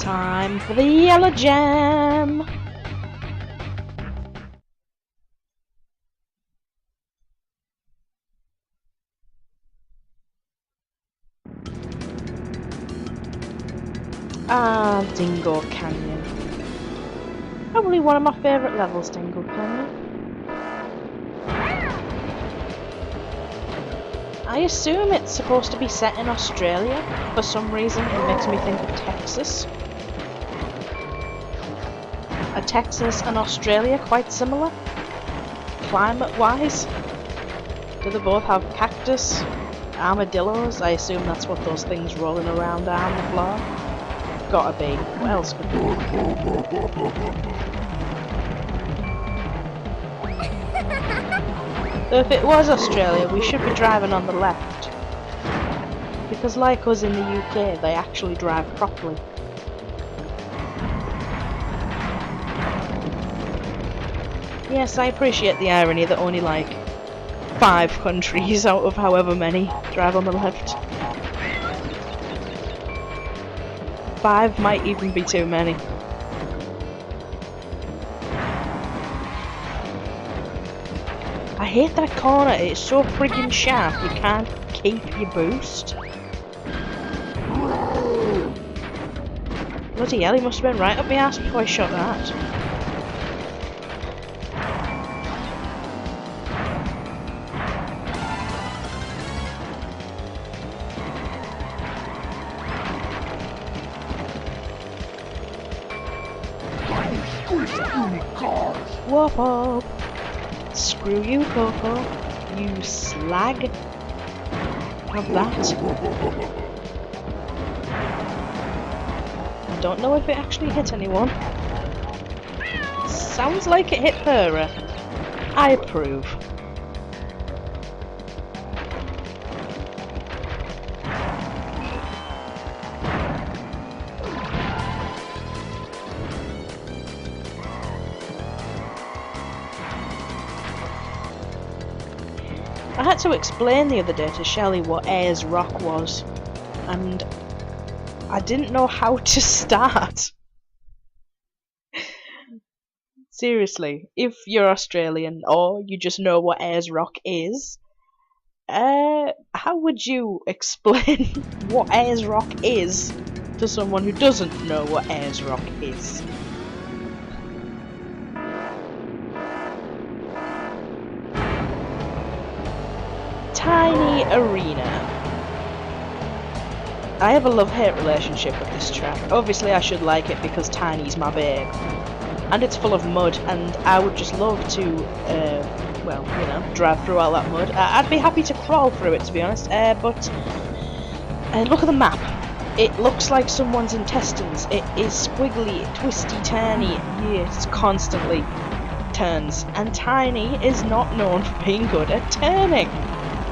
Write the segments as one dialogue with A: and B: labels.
A: Time for the yellow gem! Ah, Dingo Canyon. Probably one of my favourite levels, Dingo Canyon. I assume it's supposed to be set in Australia. For some reason it makes me think of Texas. Are Texas and Australia quite similar? Climate-wise? Do they both have cactus? Armadillos? I assume that's what those things rolling around are on the floor. Gotta be. What else could be? So if it was Australia, we should be driving on the left. Because like us in the UK, they actually drive properly. Yes, I appreciate the irony that only like 5 countries out of however many drive on the left. 5 might even be too many. I hate that corner, it's so friggin' sharp you can't keep your boost. Bloody hell, he must have been right up my ass before I shot that. Whoop up! Screw you, Coco. You slag. Have that. I don't know if it actually hit anyone. Sounds like it hit her. I approve. I had to explain the other day to Shelley what Ayers Rock was, and I didn't know how to start. Seriously, if you're Australian or you just know what Ayers Rock is, how would you explain what Ayers Rock is to someone who doesn't know what Ayers Rock is? Tiny Arena. I have a love-hate relationship with this track. Obviously I should like it because Tiny's my babe. And it's full of mud, and I would just love to, well, you know, drive through all that mud. I'd be happy to crawl through it, to be honest, but look at the map. It looks like someone's intestines. It is squiggly, twisty, turny. Yes, constantly turns. And Tiny is not known for being good at turning.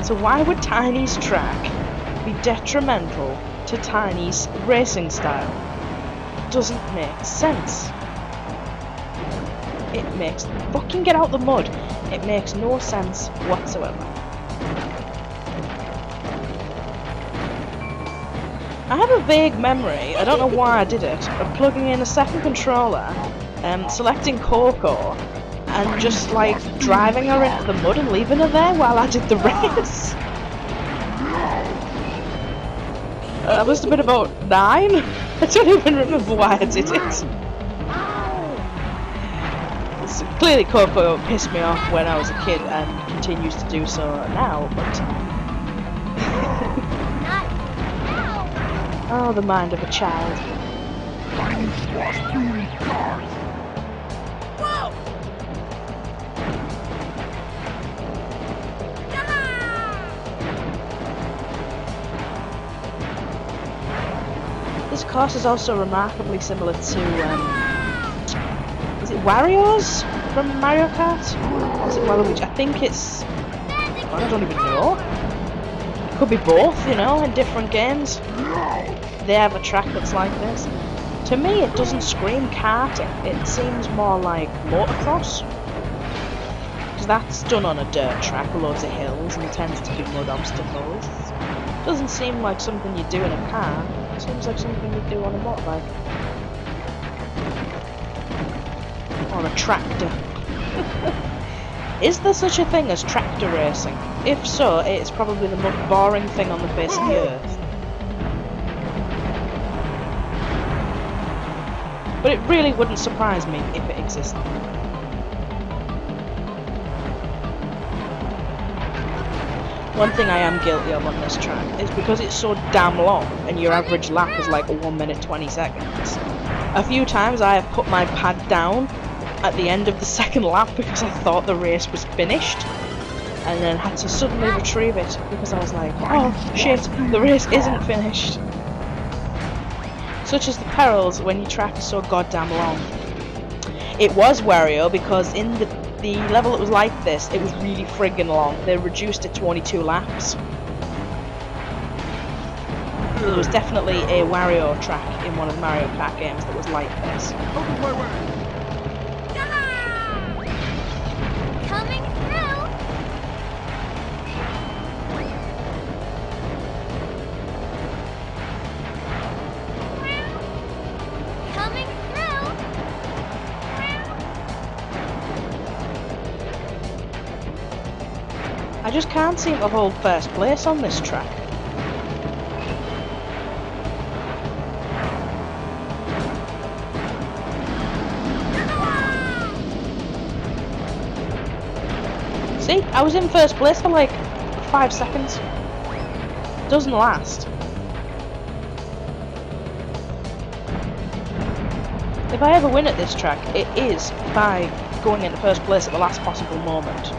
A: So why would Tiny's track be detrimental to Tiny's racing style? Doesn't make sense. It makes... fucking get out the mud! It makes no sense whatsoever. I have a vague memory, I don't know why I did it, of plugging in a second controller, selecting Coco, and just like driving her into the mud and leaving her there while I did the race. I must have been about 9. I don't even remember why I did it. So clearly Coco pissed me off when I was a kid and continues to do so now, but... oh, the mind of a child. This course is also remarkably similar to, is it Wario's from Mario Kart? Or is it Waluigi? I think it's... well, I don't even know. It could be both, you know, in different games. They have a track that's like this. To me, it doesn't scream karting. It seems more like motocross. Because that's done on a dirt track with loads of hills and there tends to be mud obstacles. Doesn't seem like something you do in a car. It seems like something you do on a motorbike. Or a tractor. Is there such a thing as tractor racing? If so, it's probably the most boring thing on the face of the earth. But it really wouldn't surprise me if it existed. One thing I am guilty of on this track is because it's so damn long and your average lap is like 1 minute 20 seconds. A few times I have put my pad down at the end of the second lap because I thought the race was finished and then had to suddenly retrieve it because I was like, oh shit, the race isn't finished. Such as the perils when your track is so goddamn long. It was Wario because in the level that was like this, it was really friggin' long. They reduced it to only 2 laps. There was definitely a Wario track in one of the Mario Kart games that was like this.
B: Coming through. Coming through.
A: I just can't seem to hold first place on this track. See, I was in first place for like 5 seconds. Doesn't last. If I ever win at this track, it is by going into first place at the last possible moment.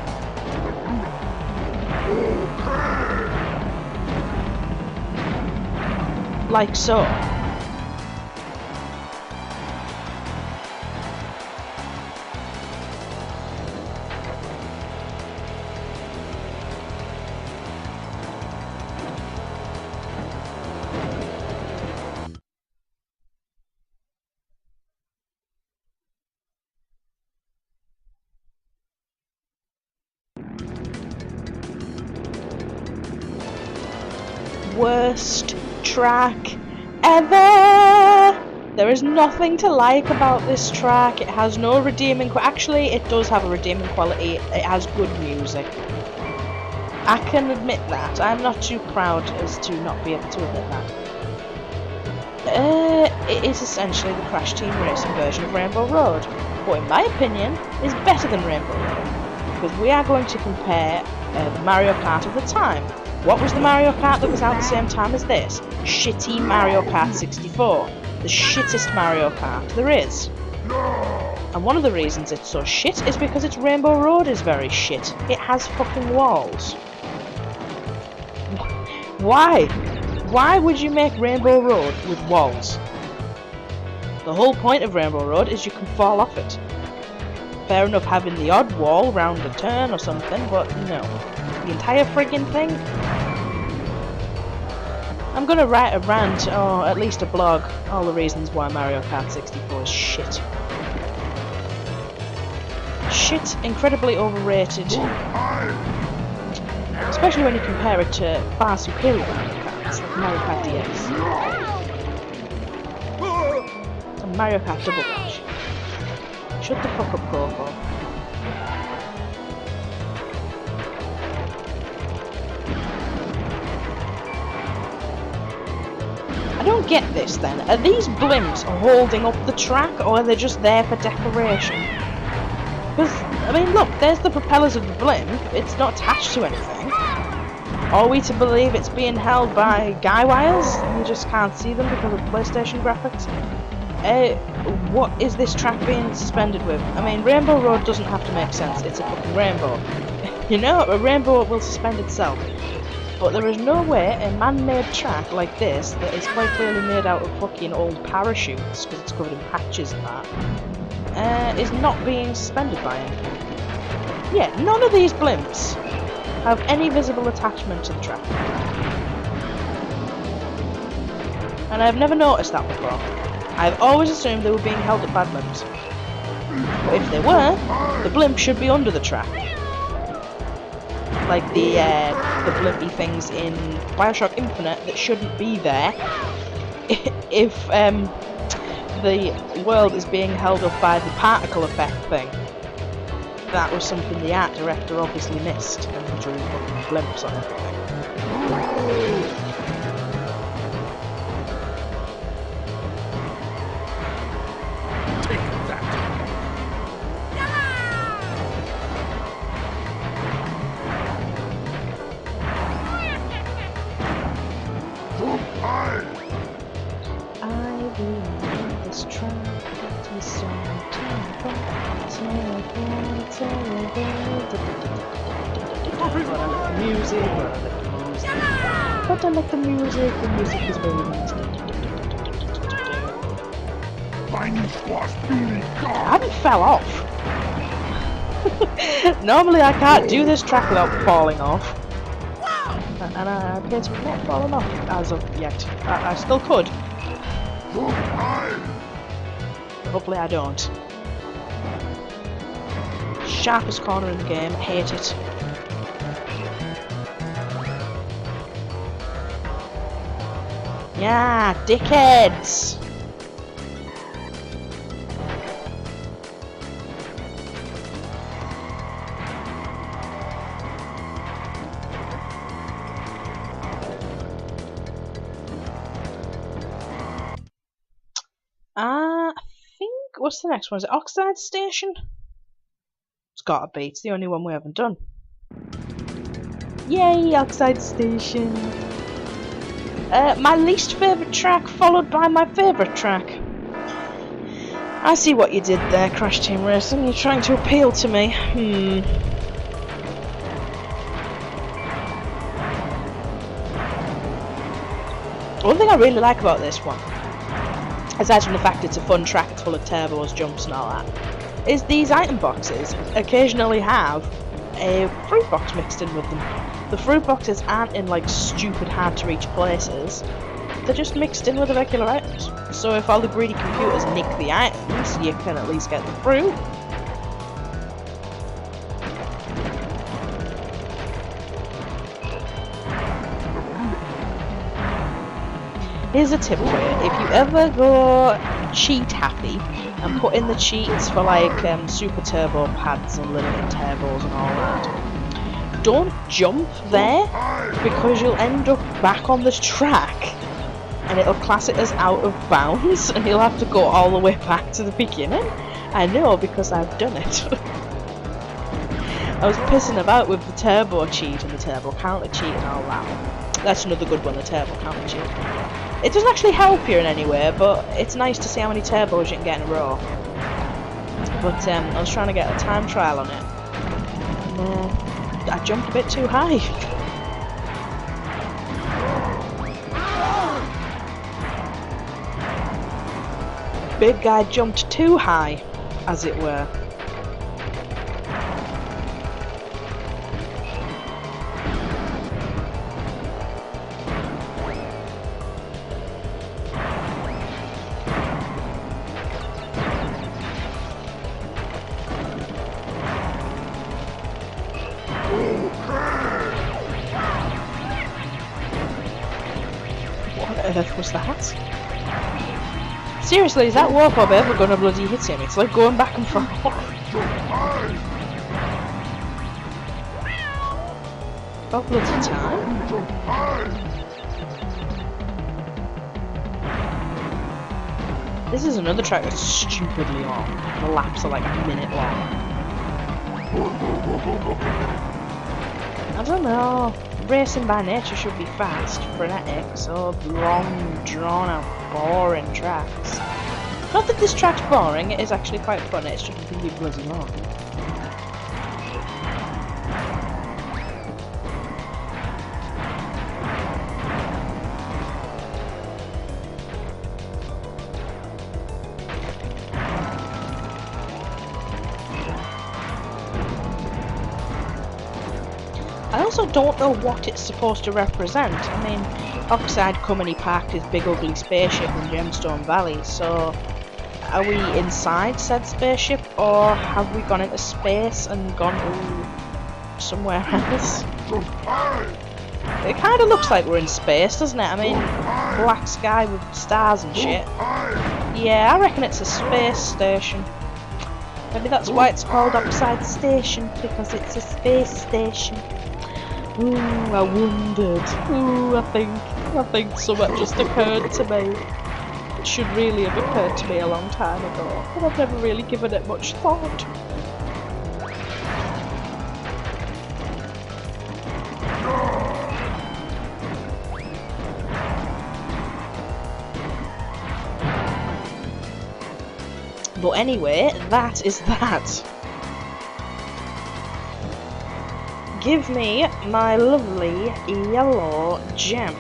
A: Like so. Worst track ever! There is nothing to like about this track. It has no redeeming actually, it does have a redeeming quality. It has good music. I can admit that. I'm not too proud as to not be able to admit that. It is essentially the Crash Team Racing version of Rainbow Road, but in my opinion, is better than Rainbow Road, because we are going to compare the Mario Kart of the time. What was the Mario Kart that was out at the same time as this? Shitty Mario Kart 64. The shittest Mario Kart there is. And one of the reasons it's so shit is because its Rainbow Road is very shit. It has fucking walls. Why? Why would you make Rainbow Road with walls? The whole point of Rainbow Road is you can fall off it. Fair enough having the odd wall round a turn or something, but no. The entire friggin' thing? I'm gonna write a rant, or at least a blog, all the reasons why Mario Kart 64 is shit. Shit, incredibly overrated. Especially when you compare it to far superior Mario Karts, like Mario Kart DS. And Mario Kart Double Dash. Shut the fuck up, Coco. I don't get this then. Are these blimps holding up the track, or are they just there for decoration? Because, I mean, look, there's the propellers of the blimp. It's not attached to anything. Are we to believe it's being held by guy wires? You just can't see them because of PlayStation graphics? What is this track being suspended with? I mean, Rainbow Road doesn't have to make sense. It's a fucking rainbow. You know, a rainbow will suspend itself. But there is no way a man-made track like this, that is quite clearly made out of fucking old parachutes, because it's covered in patches and that, is not being suspended by anything. Yeah, none of these blimps have any visible attachment to the track. And I've never noticed that before. I've always assumed they were being held up by blimps. But if they were, the blimp should be under the track. Like the blimpy things in Bioshock Infinite that shouldn't be there if the world is being held up by the particle effect thing. That was something the art director obviously missed and drew fucking blimps on everything. I believe this track is so terrible, but I like the music, the music is very nice. I haven't fell off. Normally I can't do this track without falling off. And I appear to have not fallen off as of yet. I still could. But hopefully I don't. Sharpest corner in the game, hate it. Yeah, dickheads! I think, what's the next one? Is it Oxide Station? It's gotta be, it's the only one we haven't done. Yay, Oxide Station! My least favourite track followed by my favourite track. I see what you did there, Crash Team Racing. You're trying to appeal to me. One thing I really like about this one, aside from the fact it's a fun track, it's full of turbos, jumps and all that, is these item boxes occasionally have a fruit box mixed in with them. The fruit boxes aren't in like stupid hard to reach places, they're just mixed in with the regular items. So if all the greedy computers nick the items, you can at least get the fruit. Here's a tip for you: if you ever go cheat happy and put in the cheats for like super turbo pads and limited turbos and all that, don't jump there because you'll end up back on this track and it'll class it as out of bounds and you'll have to go all the way back to the beginning. I know because I've done it. I was pissing about with the turbo cheat and the turbo counter cheat and all that. That's another good one, the turbo counter cheat. It doesn't actually help you in any way, but it's nice to see how many turbos you can get in a row. But I was trying to get a time trial on it, and I jumped a bit too high. Big guy jumped too high, as it were. What on earth was that? Seriously, is that warp orb ever gonna bloody hit him? It's like going back and forth. About bloody time. This is another track that's stupidly long. The laps are like a minute long. I don't know. Racing by nature should be fast, frenetic, so long, drawn out, boring tracks. Not that this track's boring, it is actually quite fun, it's just really bloody long. I also don't know what it's supposed to represent. I mean, Oxide Company parked his big ugly spaceship in Gemstone Valley, so are we inside said spaceship, or have we gone into space and gone somewhere else? It kind of looks like we're in space, doesn't it? I mean, black sky with stars and shit. Yeah, I reckon it's a space station. Maybe that's why it's called Oxide Station, because it's a space station. Ooh, I wondered. Ooh, I think something just occurred to me. It should really have occurred to me a long time ago, but I've never really given it much thought. But anyway, that is that. Give me my lovely yellow gem.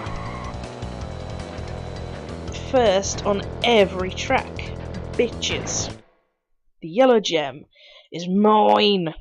A: First on every track, bitches. The yellow gem is mine.